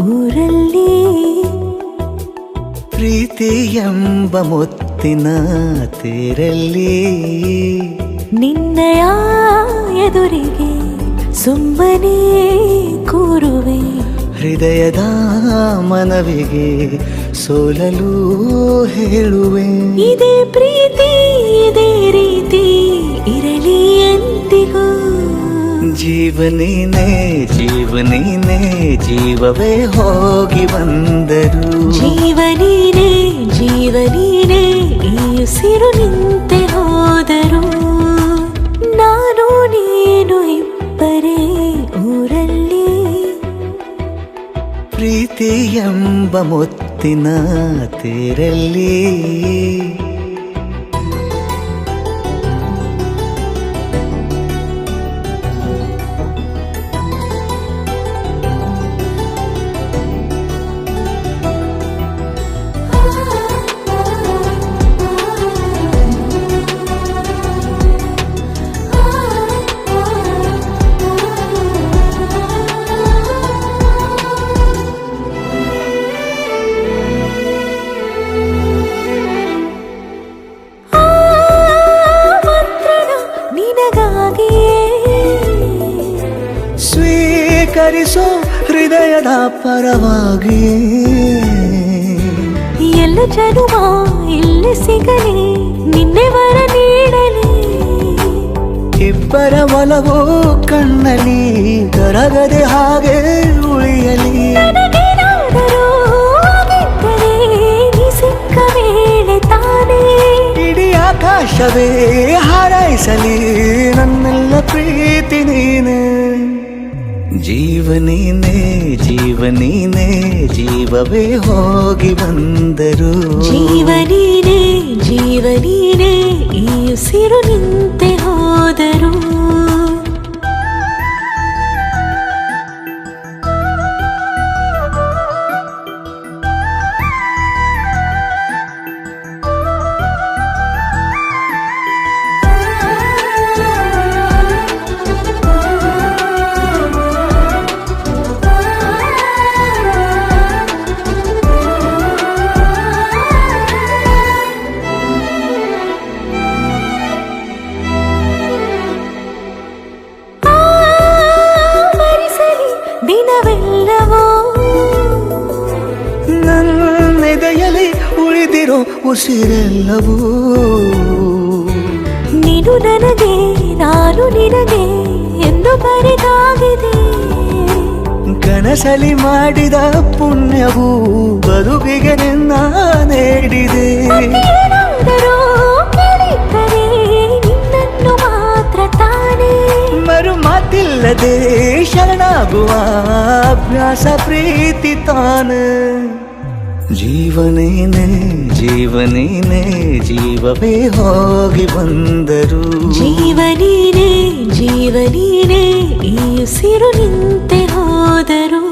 ಊರಲ್ಲಿ ಪ್ರೀತಿ ಎಂಬ ಮುತ್ತಿನ ತೇರಲ್ಲಿ ನಿನ್ನಯ ಎದುರಿಗೆ ಸುಮ್ಮನೆ ಕೂರುವೆ ಹೃದಯದ ಮನವಿಗೆ ಸೋಲಲು ಹೇಳುವೆ ಇದೇ ಪ್ರೀತಿ ಇದೇ ರೀತಿ ಇರಲಿ ಎಂದಿಗೂ ಜೀವನೇನೆ ಜೀವನೇನೆ ಜೀವವೇ ಹೋಗಿ ಬಂದರು ಜೀವನೀನೇ ಜೀವನೀನೇ ಈ ಉಸಿರು ನಿಂತೆ ಹೋದರು ನಾನು ನೀನು ಇಬ್ಬರೇ ಊರಲ್ಲಿ ಪ್ರೀತಿ ಎಂಬ ಮುತ್ತಿನ ತೇರಲ್ಲಿ ಸ್ವೀಕರಿಸೋ ಹೃದಯದ ಪರವಾಗಿ ಎಲ್ಲ ಜನುಮ ಇಲ್ಲಿ ಸಿಗಲಿ ನಿನ್ನೆ ವರ ನೀಡಲಿ ಇಬ್ಬರ ಒಲವು ಕಣ್ಣಲ್ಲಿ ಕರಗದೆ ಹಾಗೆ ಉಳಿಯಲಿ ನನಗೇನಾದರೂ ಆಗಿದ್ದರೆ ನೀ ಸಿಕ್ಕ ವೇಳೆ ತಾನೇ ಇಡೀ ಆಕಾಶವೇ ಹಾರೈಸಲಿ ನನ್ನೆಲ್ಲ ಪ್ರೀತಿ ನೀನೆ ಜೀವನೀನೇ ಜೀವನೀನೇ ಜೀವವೇ ಹೋಗಿ ಬಂದರು ಜೀವನೀನೇ ಜೀವನೀನೇ ಈ ಉಸಿರು ನಿಂತೆ ಹೋದರು ದಿನವೆಲ್ಲವೋ ನನ್ನೆದೆಯಲ್ಲಿ ಉಳಿದಿರೋ ಉಸಿರೆಲ್ಲವೂ ನೀನು ನನಗೆ ನಾನು ನಿನಗೆ ಎಂದು ಬರೆದಾಗಿದೆ ಕನಸಲಿ ಮಾಡಿದ ಪುಣ್ಯವು ಬದುಕಿಗೆ ನಿನ್ನ ನೀಡಿದೆ ಏನಾದರೂ ಕೇಳಿದ್ದರೆ ನಿನ್ನನ್ನು ಮಾತ್ರ ತಾನೇ ಮರು ಮಾತಿಲ್ಲದೆ ಶರಣಾಗುವ ಅಭ್ಯಾಸ ಪ್ರೀತಿ ತಾನೆ ಜೀವನೇನೆ ಜೀವನೇನೆ ಜೀವವೇ ಹೋಗಿ ಬಂದರು ಜೀವನೀನೇ ಜೀವನೀನೇ ಈ ಉಸಿರು ನಿಂತೆ ಹೋದರು